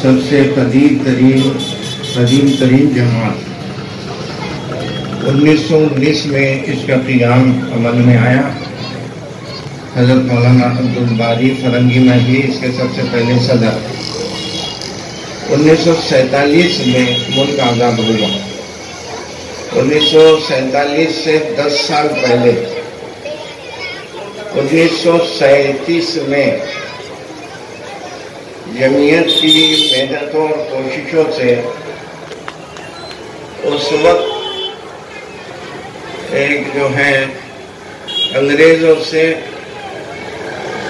سب سے قدیم ترین جماعت 1919 میں اس کا قیام عمل میں آیا. حضرت مولانا عبدالباری فرنگی میں بھی اس کے سب سے پہلے صدر. 1947 میں ملک آزاد ہوا. 1947 سے 10 سال پہلے 1937 میں جمعیت کی محنتوں اور کوششوں سے اس وقت ایک جو ہے انگریزوں سے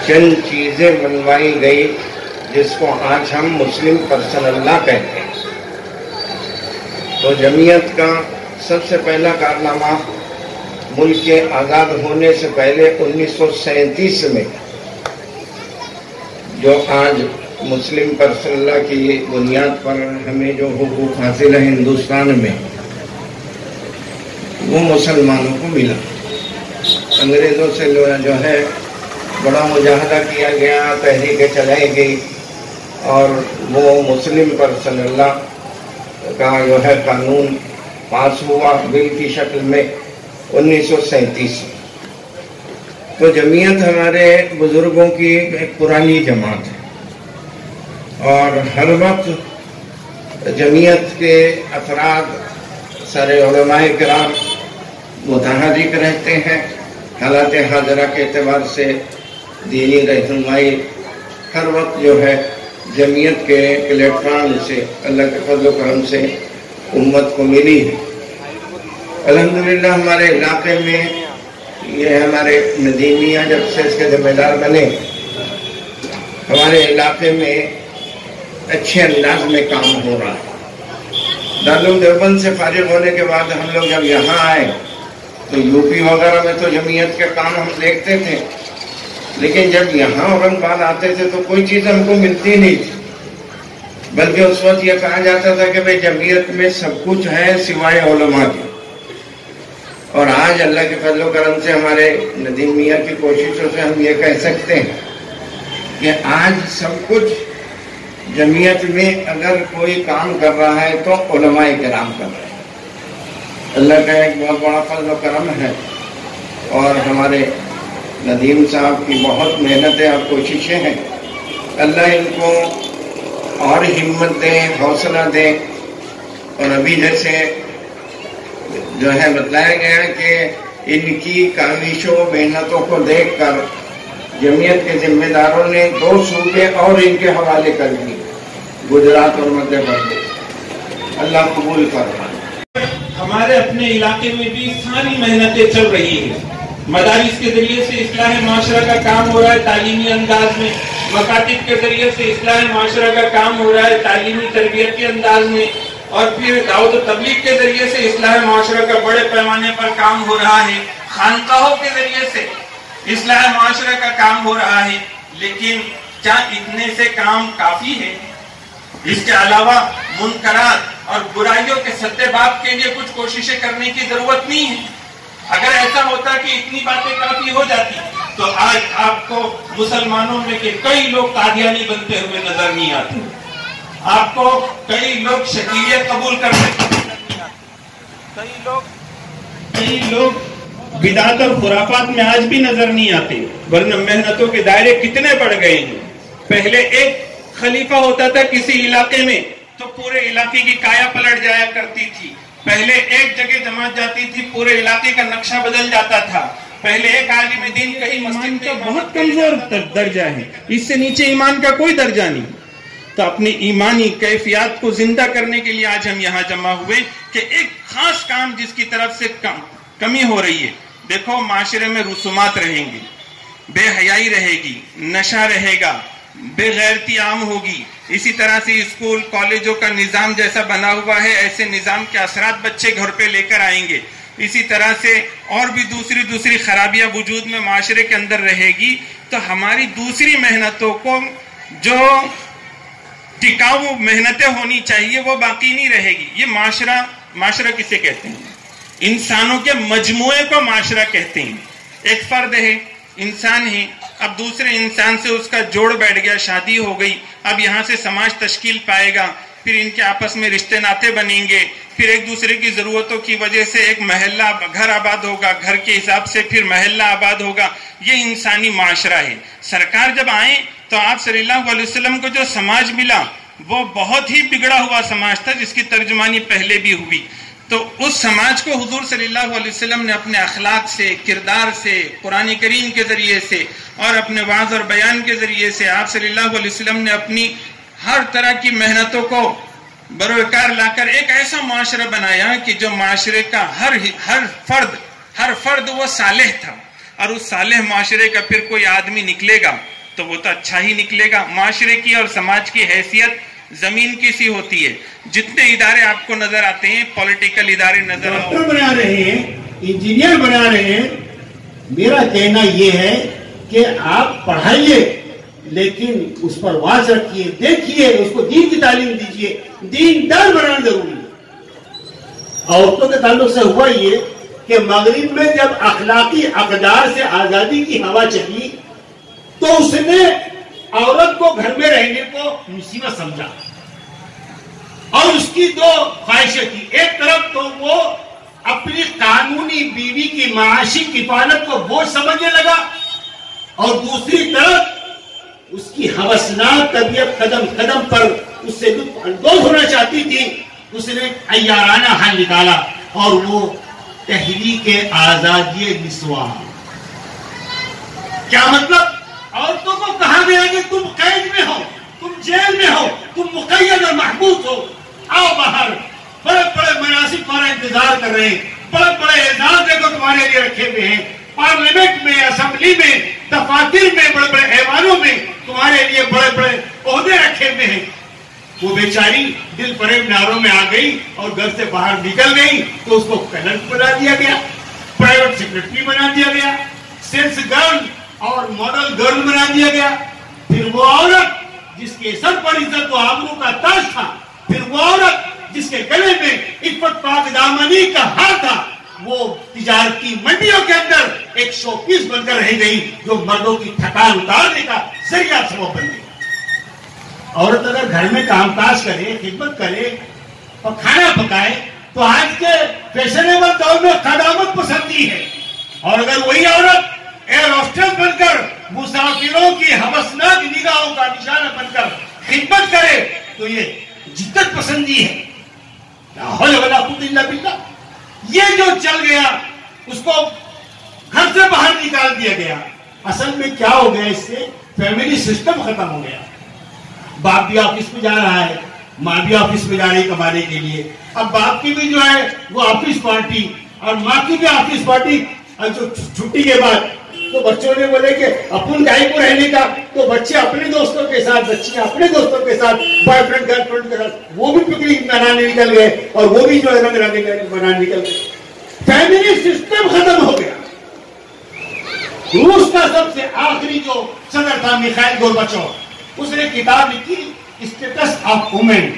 چند چیزیں بنوائی گئی جس کو آج ہم مسلم پرسنل لا کہتے ہیں. تو جمعیت کا سب سے پہلا کارنامہ ملک کے آزاد ہونے سے پہلے 1937 میں جو آج مسلم پرسنل لا کی بنیاد پر ہمیں جو حقوق حاصل ہے ہندوستان میں وہ مسلمانوں کو ملا. انگریزوں سے جو ہے بڑا مجاہدہ کیا گیا, تحریکیں چلائی گئی اور وہ مسلم پرسنل لا کا جو ہے قانون پاس ہوا بل کی شکل میں 1937. تو جمعیت ہمارے بزرگوں کی ایک پرانی جماعت ہے اور ہر وقت جمعیت کے افراد سارے علماء کرام متحرک رہتے ہیں. حالات حاضرہ کے اعتبار سے دینی رہنمائی ہر وقت جو ہے جمعیت کے پلیٹ فارم سے اللہ کے فضل و کرم سے امت کو ملی ہے. الحمدللہ ہمارے علاقے میں یہ ہمارے ندیمیہ جب سے اس کے ذمہ دار بنے ہمارے علاقے میں اچھے انداز میں کام ہو رہا ہے. دارالعلوم دیوبند سے فارغ ہونے کے بعد ہم لوگ جب یہاں آئے تو یو پی وغیرہ میں تو جمعیت کے کام ہم دیکھتے تھے, لیکن جب یہاں اورنگ آباد آتے تھے تو کوئی چیز ہم کو ملتی نہیں تھی, بلکہ اس وقت یہ کہا جاتا تھا کہ بھئی جمعیت میں سب کچھ ہے سوائے علماء کے. اور آج اللہ کے فضل و کرم سے ہمارے ندیم میاں کی کوششوں سے ہم یہ کہہ سکتے ہیں کہ آج سب کچھ جمعیت میں اگر کوئی کام کر رہا ہے تو علماء کرام کر رہے ہیں. اللہ کا ایک بہت بڑا فضل و کرم ہے اور ہمارے ندیم صاحب کی بہت محنتیں اور کوششیں ہیں. اللہ ان کو اور ہمت دے, حوصلہ دے. اور ابھی جیسے جو ہے بتلایا گیا کہ ان کی کاوشوں محنتوں کو دیکھ کر جمعیت کے ذمہ داروں نے 2 صوبے اور ان کے حوالے کر دیے, گجرات اور مدھیہ پردیش. اللہ قبول فرمائے. ہمارے اپنے علاقے میں بھی ساری محنتیں چل رہی ہیں. مدارس کے ذریعے سے اصلاح معاشرہ کا کام ہو رہا ہے تعلیمی انداز میں, مکاتب کے ذریعے سے اصلاح معاشرہ کا کام ہو رہا ہے تعلیمی تربیت کے انداز میں, اور پھر دعوت و تبلیغ کے ذریعے سے اصلاح معاشرہ کا بڑے پیمانے پر کام ہو رہا ہے. خانقاہوں کے ذریعے سے اصلاح معاشرہ کا کام ہو رہا ہے. لیکن کیا اتنے سے کام کافی ہے؟ اس کے علاوہ منکرات اور برائیوں کے سد باب کے لیے کچھ کوششیں کرنے کی ضرورت نہیں ہے. اگر ایسا ہوتا کہ اتنی باتیں کافی ہو جاتی تو آج آپ کو مسلمانوں میں کے کئی لوگ قادیانی بنتے ہوئے نظر نہیں آتے, آپ کو کئی لوگ شکیلیت قبول کرتے, کئی لوگ بدعت اور خرافات میں آج بھی نظر نہیں آتے. ورنہ محنتوں کے دائرے کتنے بڑھ گئے ہیں. پہلے ایک خلیفہ ہوتا تھا کسی علاقے میں تو پورے علاقے کی کایا پلٹ جایا کرتی تھی. پہلے ایک جگہ جماعت جاتی تھی پورے علاقے کا نقشہ بدل جاتا تھا. پہلے ایک عالم دین کہیں مسجد کا بہت کمزور درجہ ہے, اس سے نیچے ایمان کا کوئی درجہ نہیں. تو اپنی ایمانی کیفیات کو زندہ کرنے کے لیے آج ہم یہاں جمع ہوئے کہ ایک خاص کام جس کی طرف سے کمی ہو رہی ہے. دیکھو معاشرے میں رسومات رہیں گی, بے حیائی رہے گی, نشہ رہے گا, بے غیرتی عام ہوگی. اسی طرح سے اسکول کالجوں کا نظام جیسا بنا ہوا ہے ایسے نظام کے اثرات بچے گھر پہ لے کر آئیں گے. اسی طرح سے اور بھی دوسری خرابیاں وجود میں معاشرے کے اندر رہے گی. تو ہماری دوسری محنتوں کو جو ٹکاؤ محنتیں ہونی چاہیے وہ باقی نہیں رہے گی. یہ معاشرہ معاشرہ کسے کہتے ہیں؟ انسانوں کے مجموعے کو معاشرہ کہتے ہیں. ایک فرد ہے، انسان ہے، اب دوسرے انسان سے اس کا جوڑ بیٹھ گیا، شادی ہو گئی، اب یہاں سے سماج تشکیل پائے گا، پھر ان کے آپس میں رشتے ناطے بنیں گے، پھر ایک دوسرے کی ضرورتوں کی وجہ سے ایک محلہ گھر آباد ہوگا، گھر کے حساب سے پھر محلہ آباد ہوگا. یہ انسانی معاشرہ ہے. سرکار جب آئے تو آپ صلی اللہ علیہ وسلم کو جو سماج ملا وہ بہت ہی بگڑا ہوا سماج تھا، جس کی ترجمانی پہلے بھی ہوئی. تو اس سماج کو حضور صلی اللہ علیہ وسلم نے اپنے اخلاق سے، کردار سے، قرآن کریم کے ذریعے سے اور اپنے وعظ اور بیان کے ذریعے سے آپ صلی اللہ علیہ وسلم نے اپنی ہر طرح کی محنتوں کو بروکار لا کر ایک ایسا معاشرہ بنایا کہ جو معاشرے کا ہر فرد وہ صالح تھا. اور اس صالح معاشرے کا پھر کوئی آدمی نکلے گا تو وہ تو اچھا ہی نکلے گا. معاشرے کی اور سماج کی حیثیت زمین کی سی ہوتی ہے. جتنے ادارے آپ کو نظر آتے ہیں، پولیٹیکل ادارے نظر آتے ہیں، ڈاکٹر بنا رہے ہیں، انجینئر بنا رہے ہیں، میرا کہنا یہ ہے کہ آپ پڑھائیے لیکن اس پر واز رکھیے، دیکھیے، اس کو دین کی تعلیم دیجیے. دیندار بنانا ضروری ہے. عورتوں کے تعلق سے ہوا یہ کہ مغرب میں جب اخلاقی اقدار سے آزادی کی ہوا چلی تو اس نے عورت کو گھر میں رہنے کو مصیبت سمجھا اور اس کی دو خواہشیں تھی. ایک طرف تو وہ اپنی قانونی بیوی کی معاشی کفالت کو بوجھ سمجھنے لگا اور دوسری طرف اس کی ہوسناک طبیعت قدم قدم پر اس سے لطف اندوز ہونا چاہتی تھی. اس نے عیارانہ حل نکالا اور وہ تحریک آزادی نسواں. کیا مطلب؟ عورتوں کو کہا گیا کہ تم قید میں ہو، تم جیل میں ہو، تم مقید اور محبوس ہو، آؤ باہر. بڑے بڑے مناسب تمہارا انتظار کر رہے ہیں، بڑے بڑے اعزاز دیکھو تمہارے لیے رکھے ہوئے ہیں. پارلیمنٹ میں، اسمبلی میں، دفاتر میں، بڑے بڑے ایوانوں میں تمہارے لیے بڑے بڑے عہدے رکھے ہوئے ہیں. وہ بیچاری دل فریب ناروں میں آ گئی اور گھر سے باہر نکل گئی تو اس کو کلرک بنا دیا گیا، پرائیویٹ سیکرٹری بنا دیا گیا، سیلس گرل اور ماڈل گرل بنا دیا گیا. پھر وہ عورت جس کے سر پر عزت و آبرو کا تاج تھا، پھر وہ عورت جس کے گلے میں عفت پاک دامنی کا ہار تھا، وہ تجارتی منڈیوں کے اندر ایک شو پیس بن کر رہ گئی جو مردوں کی تھکان اتارنے کا ذریعہ سبب بن گئی. عورت اگر گھر میں کام کاج کرے، خدمت کرے اور کھانا پکائے تو آج کے فیشنیبل دور میں خدامت پسندی ہے. اور اگر وہی عورت ایئر ہوسٹس بن کر مسافروں کی ہوسناک نگاہوں کا نشانہ بن کر خدمت کرے تو یہ جدت پسندی ہے. لا حول ولا قوت الا باللہ. یہ جو چل گیا اس کو گھر سے باہر نکال دیا گیا. اصل میں کیا ہو گیا؟ اس سے فیملی سسٹم ختم ہو گیا. باپ بھی آفس میں جا رہا ہے، ماں بھی آفس میں جا رہی کمانے کے لیے. اب باپ کی بھی جو ہے وہ آفس پارٹی اور ماں کی بھی آفس پارٹی. اور جو چھٹی کے بعد تو بچوں نے بولے کہ اپن گائے کو رہنے کا، تو بچے اپنے دوستوں کے ساتھ، بچیاں اپنے دوستوں کے ساتھ، بوائے فرینڈ گرل فرینڈ کے ساتھ وہ بھی پکنک منانے نکل گئے اور وہ بھی جو ہے رنگ بنانے نکل گئے. فیملی سسٹم ختم ہو گیا. روس کا سب سے آخری جو صدر تھا میخائیل گورباچوف، اس نے کتاب لکھی اسٹیٹس آف وومن،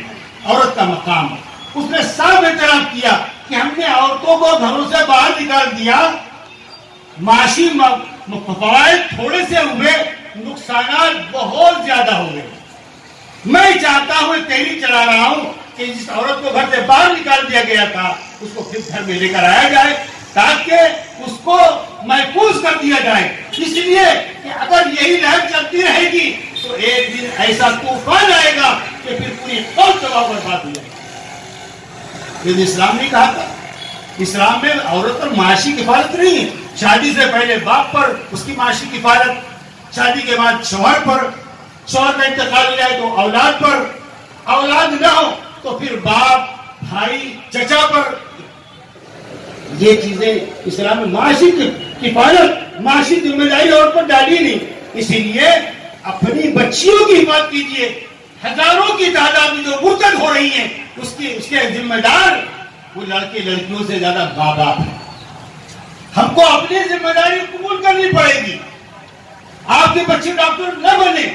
عورت کا مقام. اس نے صاف اعتراف کیا کہ ہم نے عورتوں کو گھروں سے باہر نکال دیا، معاشی فوائد تھوڑے سے ہوئے، نقصانات بہت زیادہ ہو گئے. میں چاہتا ہوں، تحریک چلا رہا ہوں کہ جس عورت کو گھر سے باہر نکال دیا گیا تھا اس کو پھر گھر میں لے کر آیا جائے تاکہ اس کو محفوظ کر دیا جائے. اس لیے کہ اگر یہی لہر چلتی رہے گی تو ایک دن ایسا طوفان آئے گا کہ پھر پوری قوم تباہ برباد ہو جائے گی. لیکن اسلام نے کہا تھا، اسلام میں عورت پر معاشی کفالت نہیں ہے. شادی سے پہلے باپ پر اس کی معاشی کفالت، شادی کے بعد شوہر پر، شوہر کا انتقال ہو جائے تو اولاد پر، اولاد نہ ہو تو پھر باپ، بھائی، چچا پر. یہ چیزیں اسلام میں معاشی کفالت، معاشی ذمہ داری عورت پر ڈالی نہیں. اسی لیے اپنی بچیوں کی حفاظت کیجیے. ہزاروں کی تعداد میں جو مرتد ہو رہی ہیں اس کے ذمہ دار وہ لڑکے لڑکیوں سے زیادہ ماں باپ ہیں. ہم کو اپنی ذمہ داری قبول کرنی پڑے گی. آپ کے بچے ڈاکٹر نہ بنے،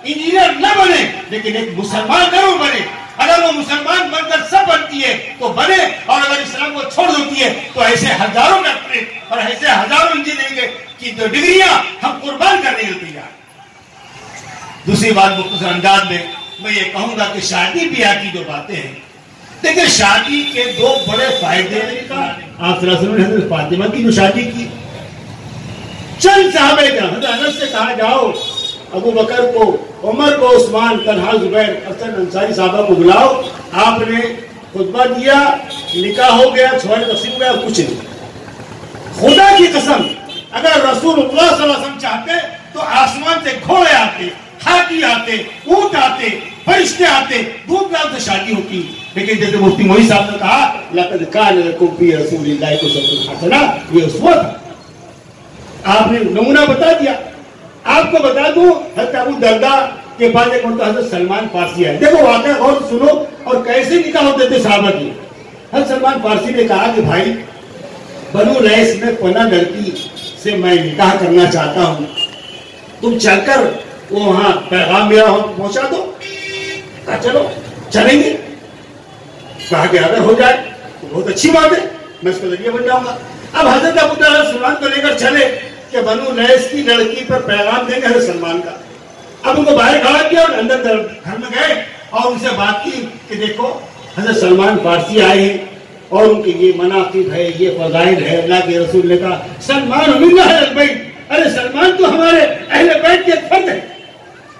انجینئر نہ بنے، لیکن ایک مسلمان ضرور بنے. اگر وہ مسلمان بن کر سب بنتی ہے تو بنے، اور اگر وہ چھوڑ دیتی ہے تو ایسے ہزاروں ڈاکٹریٹ اور ایسے ہزاروں انجینئرنگ کی جو ڈگریاں ہم قربان کرنے کے لیے تیار. دوسری بات مختصر انداز میں یہ کہوں گا کہ شادی بیاہ کی جو باتیں ہیں، دیکھیں شادی کے دو بڑے فائدے ہیں. آپ صلی اللہ علیہ وسلم نے حضرت فاطمہ کی جو شادی کی، چند صحابہ کرام، حضرت انس سے کہا جاؤ ابو بکر کو، عمر کو، عثمان، طلحہ، زبیر، حسن انصاری صحابہ کو بلاؤ. آپ نے خطبہ دیا، نکاح ہو گیا، چھوڑے تقسیم ہو گیا، کچھ نہیں. خدا کی قسم اگر رسول اللہ صلی اللہ علیہ وسلم چاہتے تو آسمان سے گھوڑے آتے، ہاتھی آتے، اونٹ آتے، فرشتے آتے، دھوپ دھام سے شادی ہوتی. لیکن جیسے مفتی موئی صاحب نے کہا لقد کان لکم فی رسول اللہ اسوۃ حسنہ، یہ اسوہ تھا. آپ نے نمونہ بتا دیا. آپ کو بتا دوں حضرت ابو درداء کے بعد ایک مرتبہ حضرت سلمان فارسی آئے. دیکھو واقعہ غور سنو اور کیسے نکاح ہوتے تھے صحابہ کی. حضرت سلمان فارسی نے کہا کہ بھائی بنو ریس میں پناہ لڑکی سے میں نکاح کرنا چاہتا ہوں، تم چل کر وہ وہاں پیغام میرا پہنچا دو. کہا چلو چلیں گے. کہا کہ اگر ہو جائے تو بہت اچھی بات ہے، میں اس کا ذریعہ بن جاؤں گا. اب حضرت ابو درداء سلمان کو لے کر چلے کہ بنو ریس کی لڑکی پر پیغام دیں گے حضرت سلمان کا. اب ان کو باہر کھڑا کیا اور اندر گھر میں گئے اور ان سے بات کی کہ دیکھو حضرت سلمان فارسی آئے ہیں اور ان کے یہ مناقب ہے، یہ فضائل ہے. اللہ کے رسول نے کہا سلمان منا ہے البیت، ارے سلمان تو ہمارے اہل بیت کے فرد ہے،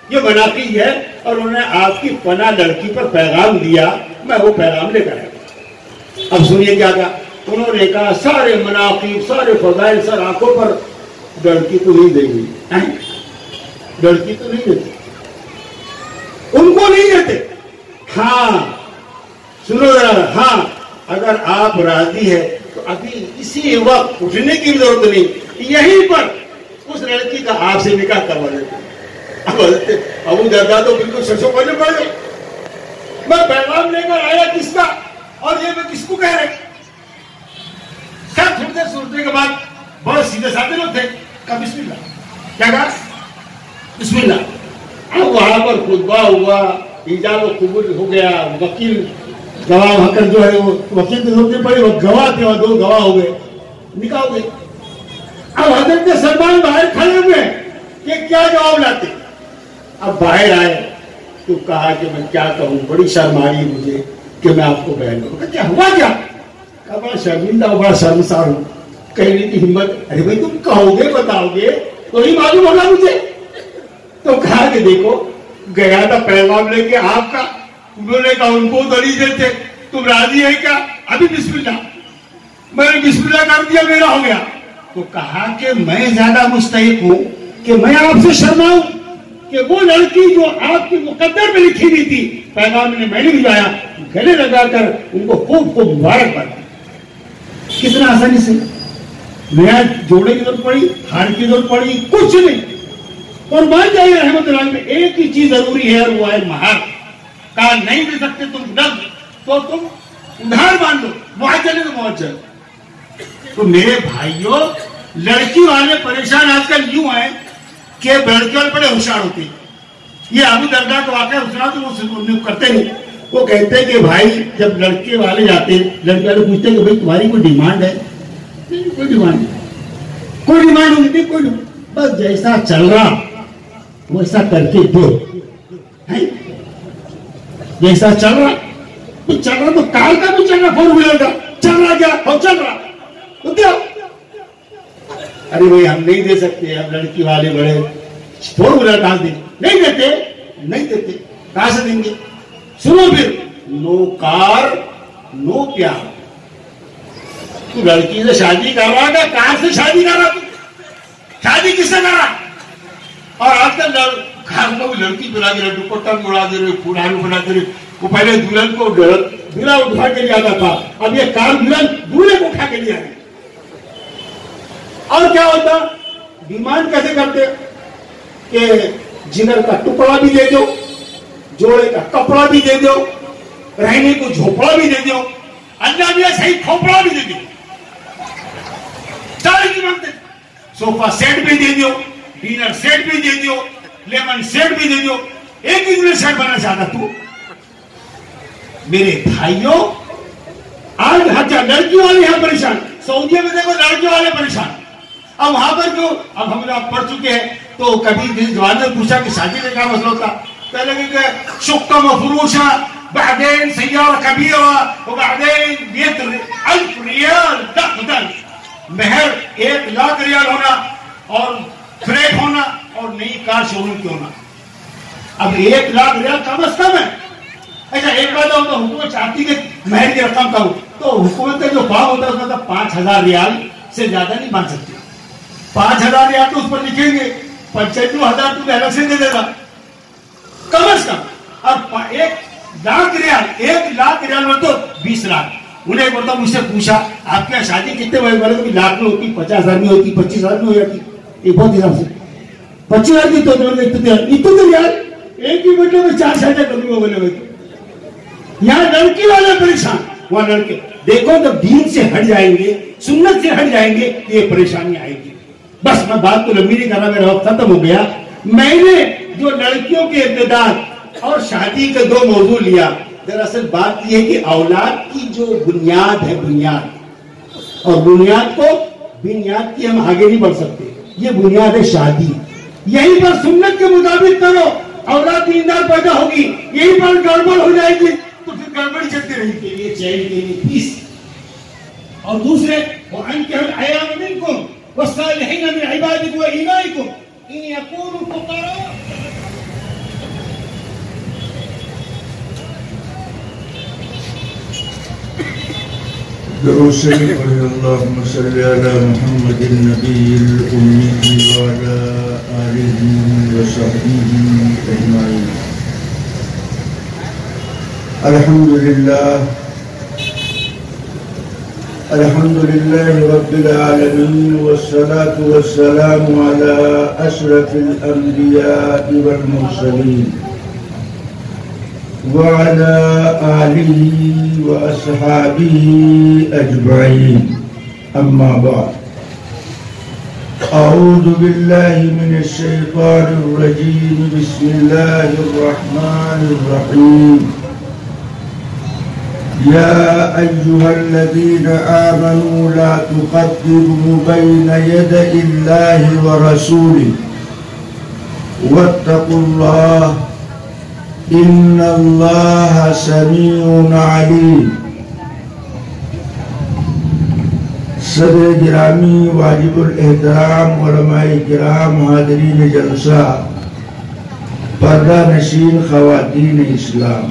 یہ مناقب ہے اور انہوں نے آپ کی پناہ لڑکی پر پیغام دیا، میں وہ پیغام لے کر آیا. اب سنیے کیا کہا انہوں نے. کہا سارے مناقب، سارے فضائل سر آنکھوں پر، لڑکی تو نہیں دیں گی، لڑکی تو نہیں دیتے، ان کو نہیں دیتے. ہاں سنو ذرا، ہاں اگر آپ راضی ہے تو ابھی اسی وقت اٹھنے کی ضرورت نہیں، یہیں پر اس لڑکی کا آپ سے نکاح کروا دیتے. اب ابو درداء تو بالکل سچو پڑھنے پڑ گئے. میں پیغام لے کر آیا کس کا اور یہ میں کس کو کہہ رہے. تھوڑی دیر سوچنے کے بعد بہت سیدھے سادے لوگ تھے، کہا بسم اللہ. کیا کہا؟ بسم اللہ. اب وہاں پر خطبہ ہوا، ایجاب و قبول ہو گیا. وکیل گواہ وہاں کر جو ہے وہ وکیل کی ضرورت پڑی، وہ گواہ تھے اور دو گواہ ہو گئے، نکاح ہو گئے. اب حضرت سلمان باہر کھڑے ہوئے کہ کیا جواب لاتے. اب باہر آئے تو کہا کہ میں کیا کہوں، بڑی شرم آئی مجھے کہ میں آپ کو بیان کروں. کیا ہوا کیا؟ کہا بڑا شرمندہ ہوں، بڑا شرمسار ہوں، کہنے کی ہمت. ارے بھائی تم کہو گے بتاؤ گے تو ہی معلوم ہوگا مجھے. تو کہا کہ دیکھو گیا تھا پیغام لے کے آپ کا، انہوں نے کہا ان کو دلی دیتے، تم راضی ہے کیا؟ ابھی بسم اللہ. میں نے بسم اللہ کر دیا، میرا ہو گیا. تو کہا کہ میں زیادہ مستحق ہوں کہ میں آپ سے شرماؤں کہ وہ لڑکی جو آپ کی مقدر میں لکھی ہوئی تھی پیغام میں نے بھجوایا، گلے لگا کر ان کو خوب خوب مبارک بات. کتنا آسانی سے نیا جوڑے کی ضرورت پڑی، ہار کی ضرورت پڑی، کچھ نہیں. قربان جائیے رحمت اللہ میں ایک ہی چیز ضروری ہے اور وہ ہے مہر. کہا نہیں دے سکتے تم نقد تو تم ادھار مان لو، معجل ہے تو معجل. تو میرے بھائیوں لڑکی والے پریشان آج کل یوں ہیں کہ لڑکی والے بڑے ہوشیار ہوتے ہیں. یہ ابو درداء کا واقعہ سنا تو وہ کرتے نہیں. وہ کہتے ہیں کہ بھائی جب لڑکے والے جاتے ہیں، لڑکے والے پوچھتے ہیں کہ بھائی تمہاری کوئی ڈیمانڈ ہے؟ نہیں کوئی ڈیمانڈ نہیں. کوئی ڈیمانڈ ہوگی نہیں، کوئی بس جیسا چل رہا ویسا کر کے دو. جیسا چل رہا تو کار کا بھی چل رہا، فور ویلر کا چل رہا، کیا اور چل رہا تو کیا. ارے بھائی ہم نہیں دے سکتے، ہم لڑکی والے بڑے فور ویلر کہاں دیں؟ نہیں دیتے، نہیں دیتے، کہاں سے دیں گے؟ سنو پھر، نو کار نو پیار. تو لڑکی سے شادی کر رہا تھا، کار سے شادی کر رہا؟ تو شادی کس سے کر رہا؟ اور آج کل گھر کو لڑکی بنا دے رہے، دوپٹہ اڑا دے رہے، پھولانو بنا دے رہے. وہ پہلے دلہن کو دلہا اٹھا کے لے آتا تھا، اب یہ کار دلہن دولہے کو اٹھا کے لے آئے. اور کیا ہوتا؟ ڈیمانڈ کیسے کرتے کہ جگر کا ٹکڑا بھی دے دو، جوڑے کا کپڑا بھی دے دو، رہنے کو جھوپڑا بھی دے دو، اللہ بھی صحیح کھوپڑا بھی دے دو، سارے کی مانگتے. صوفہ سیٹ بھی دے دو، ڈینر سیٹ بھی دے دو، لیمن سیٹ بھی دے دو. ایک ہی ڈنر سیٹ بننا چاہتا تو. میرے بھائیوں آج اچھا لڑکی والے یہاں پریشان, سعودیہ میں دیکھو لڑکی والے پریشان. اب وہاں پر جو اب ہم لوگ پڑھ چکے ہیں تو کبھی کسی جوان نے پوچھا کہ شادی کا کیا مسئلہ ہوتا, کہنے لگے کہ شقہ مفروشہ, بعدين سيارة كبيرة, وبعدين 100,000 ريال نقدا, مہر 1,00,000 ریال ہونا اور فریٹ ہونا اور نئی کار شو روم کی ہونا. اب 1,00,000 ریال کم از کم ہے. اچھا ایک بات ہوتا حکومت چاہتی کہ مہر کی رقم کا ہو, تو حکومت کا جو باغ ہوتا ہے اس کا 5,000 ریال سے زیادہ نہیں مان سکتی. 5,000 ریال تو اس پر لکھیں گے, 95,000 تمہیں الگ سے دے دے گا کم از کم. اب 1,00,000 ریال میں تو 20 لاکھ. انہیں ایک مرتبہ مجھ سے پوچھا آپ کے شادی کتنے بھائی والے کو لاکھ میں ہوتی, 50,000 میں ہوتی, 25,000 میں ہو جاتی. یہ بہت حساب سے 25,000 کی تو ریال ایک ہی مہینے میں 4 شادیاں کرنے کو بولے ہوئے. یہاں لڑکی والے پریشان, وہاں لڑکے. دیکھو جب دین سے ہٹ جائیں گے, سنت سے ہٹ جائیں گے, یہ پریشانی آئے گی. بس میں بات تو لمبی نہیں کرنا, میرا وقت ختم ہو گیا. میں نے جو لڑکیوں کے ابتداء اور شادی کے 2 موضوع لیا, دراصل بات یہ ہے کہ اولاد کی جو بنیاد ہے, بنیاد اور بنیاد کو بنیاد کی ہم آگے نہیں بڑھ سکتے. یہ بنیاد ہے شادی. یہیں پر سنت کے مطابق کرو, اولاد دیندار پیدا ہوگی. یہیں پر گڑبڑ ہو جائے گی تو پھر گڑبڑی چلتی رہے گی. یہ چین کے لیے پیس. اور دوسرے وَأَنكِحُوا الْأَيَامَ مِنكُمْ وَالصَّالِحِينَ مِنْ عِبَادِكُمْ وَإِمَائِكُمْ إِنْ يَكُونُوا فُقَرَاءَ. درود شریف پڑھیں. اللہم صلی علی محمد النبی الأمی وعلی آلہ وصحبہ اجمعین. الحمدللہ رب العالمین والصلاة والسلام علی اشرف الانبیاء والمرسلین وعلى آله وأصحابه أجمعين. أما بعد, أعوذ بالله من الشيطان الرجيم. بسم الله الرحمن الرحيم. يا أيها الذين آمنوا لا تقدموا بين يدي الله ورسوله واتقوا الله ان اللہ سمیع علیم. صدر گرامی, واجب الاحترام علماء کرام, حاضرین جلسہ, پردہ نشین خواتین اسلام,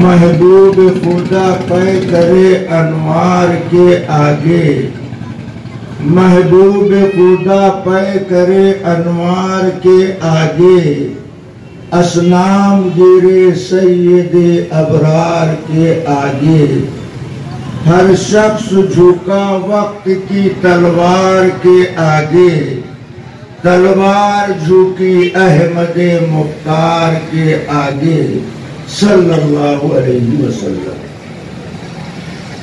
محبوب خدا پے کرے انوار کے آگے, محبوب خدا پے کرے انوار کے آگے, اسنام گرے سید ابرار کے آگے, ہر شخص جھکا وقت کی تلوار کے آگے, تلوار جھکی احمد مختار کے آگے صلی اللہ علیہ وسلم.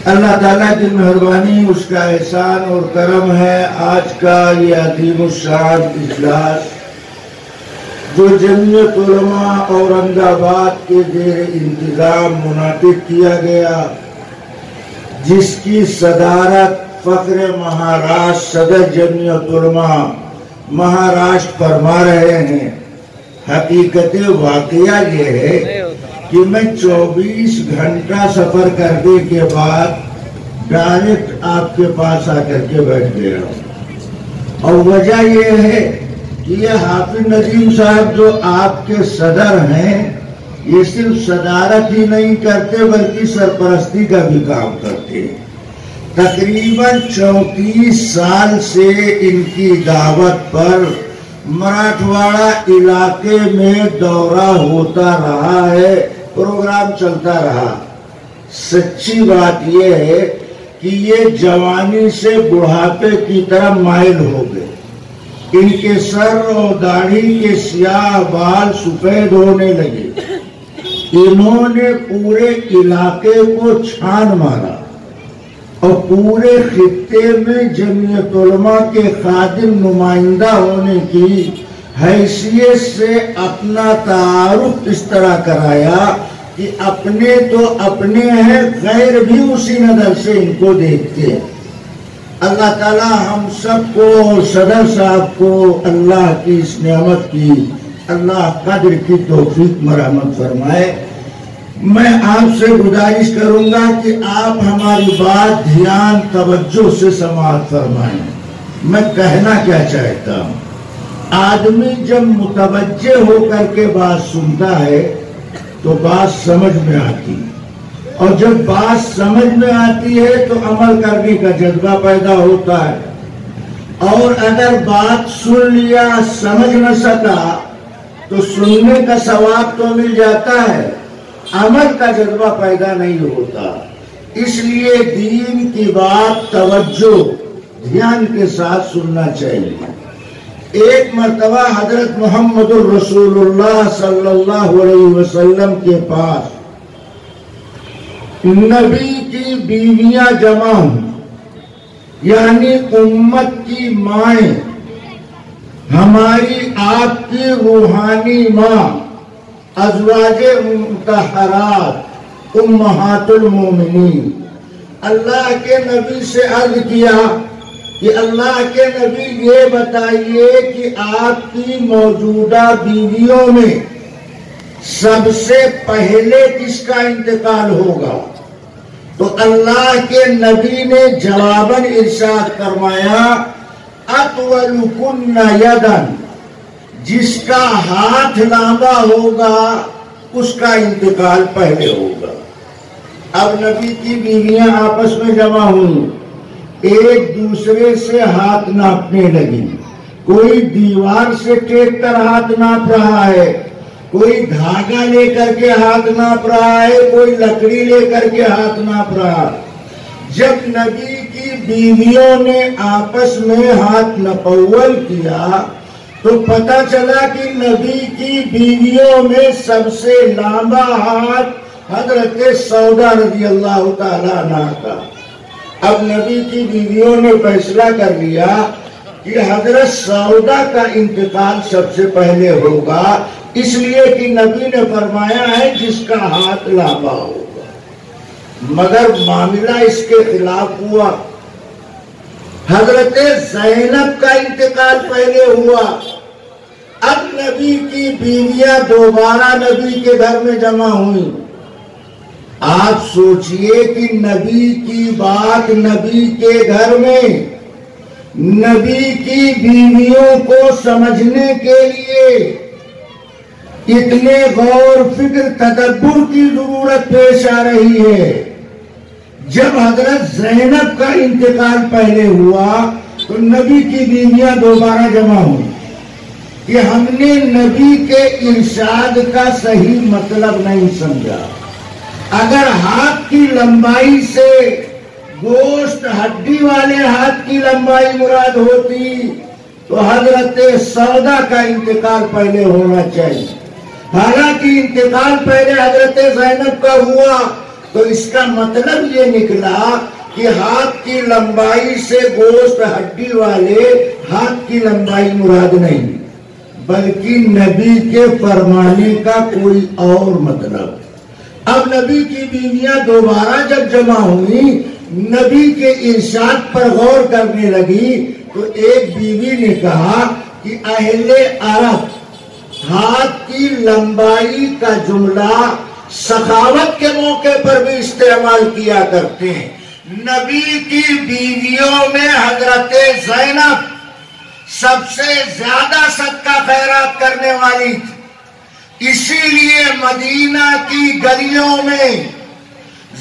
اللہ تعالیٰ کی مہربانی, اس کا احسان اور کرم ہے. آج کا یہ عظیم الشان اجلاس جو جمعیت علماء اورنگ آباد کے زیر انتظام منعقد کیا گیا, جس کی صدارت فخر مہاراشٹر صدر جمعیت علماء مہاراشٹر فرما رہے ہیں. حقیقت واقعہ یہ ہے کہ میں 24 گھنٹہ سفر کرنے کے بعد ڈائریکٹ آپ کے پاس آ کر کے بیٹھ گیا ہوں. اور وجہ یہ ہے کہ یہ حافظ ندیم صاحب جو آپ کے صدر ہیں, یہ صرف صدارت ہی نہیں کرتے بلکہ سرپرستی کا بھی کام کرتے ہیں. تقریباً 34 سال سے ان کی دعوت پر مراٹھواڑہ علاقے میں دورہ ہوتا رہا ہے, پروگرام چلتا رہا. سچی بات یہ ہے کہ یہ جوانی سے بڑھاپے کی طرف مائل ہو گئے. ان کے سر اور داڑھی کے سیاہ بال سفید ہونے لگے. انہوں نے پورے علاقے کو چھان مارا اور پورے خطے میں جمعیت علماء کے خادم نمائندہ ہونے کی حیثیت سے اپنا تعارف اس طرح کرایا کہ اپنے تو اپنے ہیں، غیر بھی اسی نظر سے ان کو دیکھتے ہیں۔ اللہ تعالیٰ ہم سب کو، صدر صاحب کو اللہ کی اس نعمت کی اللہ قدر کی توفیق مرحمت فرمائے۔ میں آپ سے گزارش کروں گا کہ آپ ہماری بات دھیان توجہ سے سماعت فرمائیں۔ میں کہنا کیا چاہتا ہوں، آدمی جب متوجہ ہو کر کے بات سنتا ہے تو بات سمجھ میں آتی، اور جب بات سمجھ میں آتی ہے تو عمل کرنے کا جذبہ پیدا ہوتا ہے، اور اگر بات سن لیا سمجھ نہ سکا تو سننے کا ثواب تو مل جاتا ہے، عمل کا جذبہ پیدا نہیں ہوتا۔ اس لیے دین کی بات توجہ دھیان کے ساتھ سننا چاہیے۔ ایک مرتبہ حضرت محمد الرسول اللہ صلی اللہ علیہ وسلم کے پاس نبی کی بیویاں جمع ہوں، یعنی امت کی مائیں، ہماری آپ کی روحانی ماں ازواج مطہرات امہات المومنین۔ اللہ کے نبی سے عرض کیا کہ اللہ کے نبی یہ بتائیے کہ آپ کی موجودہ بیویوں میں سب سے پہلے کس کا انتقال ہوگا؟ تو اللہ کے نبی نے جواباً ارشاد فرمایا اطولکن یدن، جس کا ہاتھ لمبا ہوگا اس کا انتقال پہلے ہوگا۔ اب نبی کی بیویاں آپس میں جمع ہوئی، ایک دوسرے سے ہاتھ ناپنے لگی، کوئی دیوار سے ٹیک کر ہاتھ ناپ رہا ہے، کوئی دھاگا لے کر کے ہاتھ ناپ رہا ہے، کوئی لکڑی لے کر کے ہاتھ ناپ رہا ہے۔ جب نبی کی بیویوں نے آپس میں ہاتھ نپول کیا تو پتہ چلا کہ نبی کی بیویوں میں سب سے لمبا ہاتھ حضرت سودا رضی اللہ تعالیٰ عنہ کا۔ اب نبی کی بیویوں نے فیصلہ کر لیا کہ حضرت سودا کا انتقال سب سے پہلے ہوگا، اس لیے کہ نبی نے فرمایا ہے جس کا ہاتھ لمبا ہوگا۔ مگر معاملہ اس کے خلاف ہوا، حضرت زینب کا انتقال پہلے ہوا۔ اب نبی کی بیویاں دوبارہ نبی کے گھر میں جمع ہوئیں۔ آپ سوچئے کہ نبی کی بات نبی کے گھر میں نبی کی بیویوں کو سمجھنے کے لیے اتنے غور فکر تدبر کی ضرورت پیش آ رہی ہے۔ جب حضرت زینب کا انتقال پہلے ہوا تو نبی کی بیویاں دوبارہ جمع ہوئی کہ ہم نے نبی کے ارشاد کا صحیح مطلب نہیں سمجھا۔ اگر ہاتھ کی لمبائی سے گوشت ہڈی والے ہاتھ کی لمبائی مراد ہوتی تو حضرت سودا کا انتقال پہلے ہونا چاہیے، حالانکہ انتقال پہلے حضرت زینب کا ہوا، تو اس کا مطلب یہ نکلا کہ ہاتھ کی لمبائی سے گوشت ہڈی والے ہاتھ کی لمبائی مراد نہیں، بلکہ نبی کے فرمانے کا کوئی اور مطلب۔ اب نبی کی بیویاں دوبارہ جب جمع ہوئی، نبی کے ارشاد پر غور کرنے لگی تو ایک بیوی نے کہا کہ اہل عرب ہاتھ کی لمبائی کا جملہ سخاوت کے موقع پر بھی استعمال کیا کرتے ہیں۔ نبی کی بیویوں میں حضرت زینب سب سے زیادہ صدقہ خیرات کرنے والی تھی، اسی لیے مدینہ کی گلیوں میں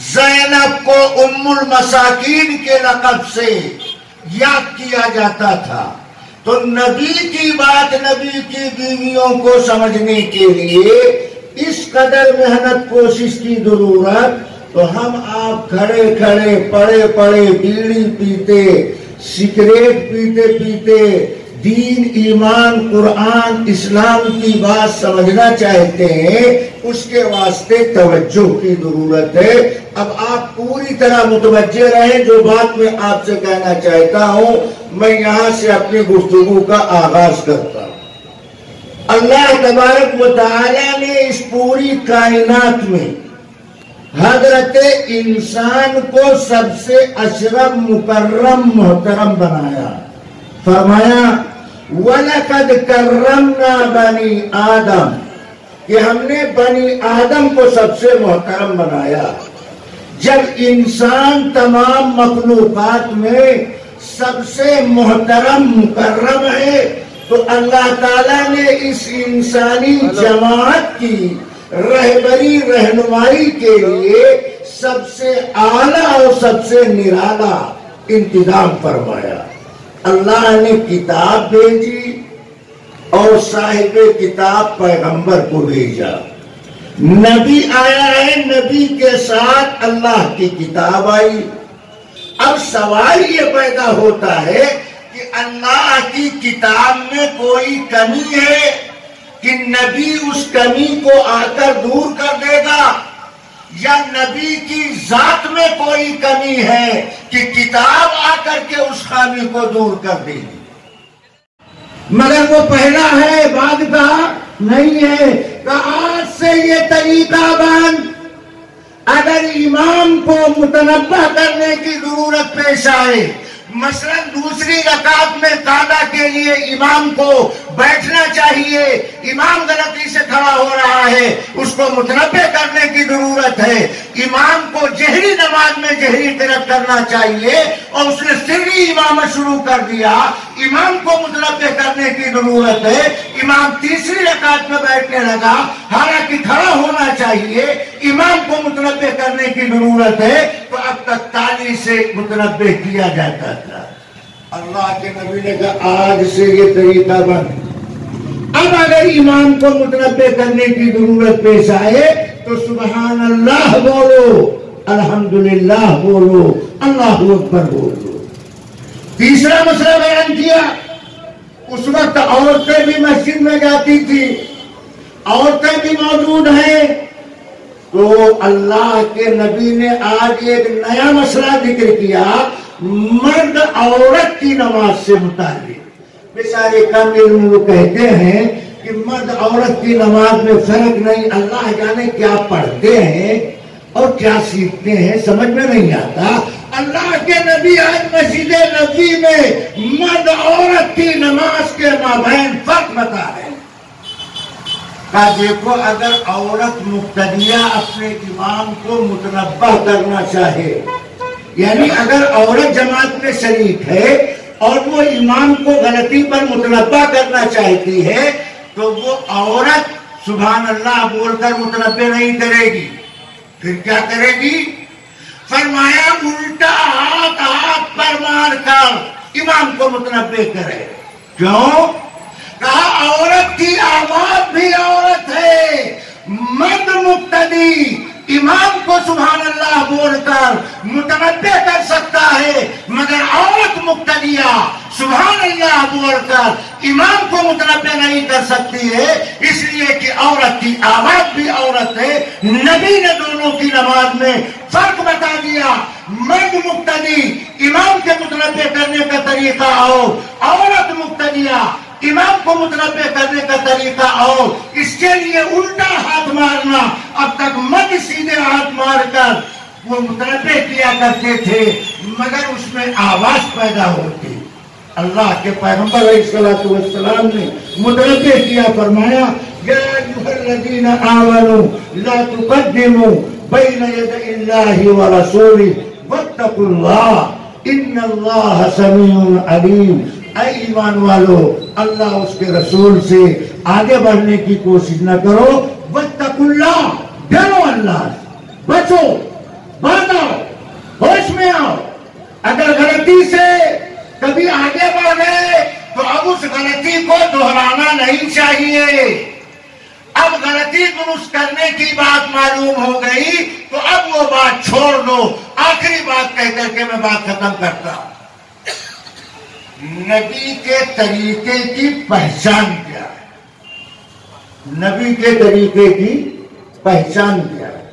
زینب کو ام المساکین کے لقب سے یاد کیا جاتا تھا۔ تو نبی کی بات نبی کی بیویوں کو سمجھنے کے لیے اس قدر محنت کوشش کی ضرورت، تو ہم آپ کھڑے کھڑے پڑے پڑے بیڑی پیتے سگریٹ پیتے پیتے دین ایمان قرآن اسلام کی بات سمجھنا چاہتے ہیں، اس کے واسطے توجہ کی ضرورت ہے۔ اب آپ پوری طرح متوجہ رہیں، جو بات میں آپ سے کہنا چاہتا ہوں میں یہاں سے اپنی گفتگو کا آغاز کرتا ہوں۔ اللہ تبارک و تعالی نے اس پوری کائنات میں حضرت انسان کو سب سے اشرف مکرم محترم بنایا. فرمایا وَلَقَدْ كَرَّمْنَا بَنِي آدم، کہ ہم نے بنی آدم کو سب سے محترم بنایا. جب انسان تمام مخلوقات میں سب سے محترم مکرم ہے تو اللہ تعالیٰ نے اس انسانی جماعت کی رہبری رہنمائی کے لیے سب سے اعلیٰ اور سب سے نرالا انتظام فرمایا. اللہ نے کتاب بھیجی اور صاحب کتاب پیغمبر کو بھیجا. نبی آیا ہے، نبی کے ساتھ اللہ کی کتاب آئی. اب سوال یہ پیدا ہوتا ہے کہ اللہ کی کتاب میں کوئی کمی ہے کہ نبی اس کمی کو آ کر دور کر دے گا، یا نبی کی ذات میں کوئی کمی ہے کہ کتاب آ کر کے اس خامی کو دور کر دے گی. مگر وہ پہلا ہے، بعد کا نہیں ہے. کہ آج سے یہ طریقہ بند، اگر امام کو متنبہ کرنے کی ضرورت پیش آئے، مثلا دوسری رکعت میں قاعدہ کے لیے امام کو بیٹھنا چاہیے، امام غلطی سے کھڑا ہو رہا ہے، اس کو متنبہ کرنے کی ضرورت ہے. امام کو جہری نماز میں جہری قرات کرنا چاہیے اور اس نے سری امامت شروع کر دیا، امام کو متنبہ کرنے کی ضرورت ہے. امام تیسری رکعت میں بیٹھنے لگا، حالانکہ کھڑا ہونا چاہیے، امام کو متنبہ کرنے کی ضرورت ہے. تو اب تک تالی سے متنبہ کیا جاتا تھا. اللہ کے نبی نے کہا آج سے یہ طریقہ بند. اب اگر امام کو متنبہ کرنے کی ضرورت پیش آئے تو سبحان اللہ بولو، الحمدللہ بولو، اللہ اکبر بولو. تیسرا مسئلہ بیان کیا. اس وقت عورتیں بھی مسجد میں جاتی تھی، عورتیں بھی موجود ہیں. تو اللہ کے نبی نے آج ایک نیا مسئلہ ذکر کیا، مرد عورت کی نماز سے متعلق. بیچارے کم علم وہ کہتے ہیں کہ مرد عورت کی نماز میں فرق نہیں، اللہ جانے کیا پڑھتے ہیں اور کیا سیکھتے ہیں، سمجھ میں نہیں آتا. اللہ کے نبی آج مسجد نبی میں مرد عورت کی نماز کے مابین فرق بتا رہے ہیں. کہا دیکھو اگر عورت مقتدیہ اپنے امام کو متنبہ کرنا چاہے، یعنی اگر عورت جماعت میں شریک ہے اور وہ امام کو غلطی پر متنبہ کرنا چاہتی ہے تو وہ عورت سبحان اللہ بول کر متنبہ نہیں کرے گی. پھر کیا کرے گی؟ فرمایا الٹا ہاتھ پر مار کر امام کو متنبہ کرے. کیوں؟ کہا عورت کی آواز بھی عورت ہے. مرد مقتدی امام کو سبحان اللہ بول کر متنبہ کر سکتا ہے، مگر عورت مقتدیہ سبحان اللہ بول کر امام کو متنبہ نہیں کر سکتی ہے، اس لیے کہ عورت کی آواز بھی عورت ہے. نبی نے دونوں کی نماز میں فرق بتا دیا. مرد مقتدی امام کے متنبہ کرنے کا طریقہ اور عورت مقتدیہ امام کو متنبہ کرنے کا طریقہ اور اس کے لیے الٹا ہاتھ مارنا. اب تک مرد سیدھے ہاتھ مار کر وہ متنبہ کیا کرتے تھے، مگر اس میں آواز پیدا ہوتی. اللہ کے پیغمبر علیہ السلام نے متنبہ کیا، فرمایا یا ایھا الذین آمنوا لا تقدموا بین یدی اللہ ورسولہ واتقوا اللہ ان اللہ سمیع علیم. اے ایمان والو، اللہ اس کے رسول سے آگے بڑھنے کی کوشش نہ کرو. واتقوا اللہ، ڈرو اللہ، بچو، باز آؤ، ہوش میں آؤ. اگر غلطی سے کبھی آگے بڑھ گئے تو اب اس غلطی کو دہرانا نہیں چاہیے. اب غلطی درست کرنے کی بات معلوم ہو گئی تو اب وہ بات چھوڑ دو. آخری بات کہہ کر کے میں بات ختم کرتا ہوں. نبی کے طریقے کی پہچان کیا ہے؟ نبی کے طریقے کی پہچان کیا ہے؟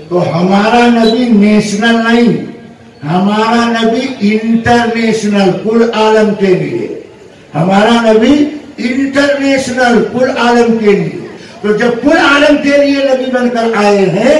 تو ہمارا نبی نیشنل نہیں، ہمارا نبی انٹرنیشنل، کل عالم کے لیے. ہمارا نبی انٹرنیشنل، کل عالم کے لیے. تو جب کل عالم کے لیے نبی بن کر آئے ہیں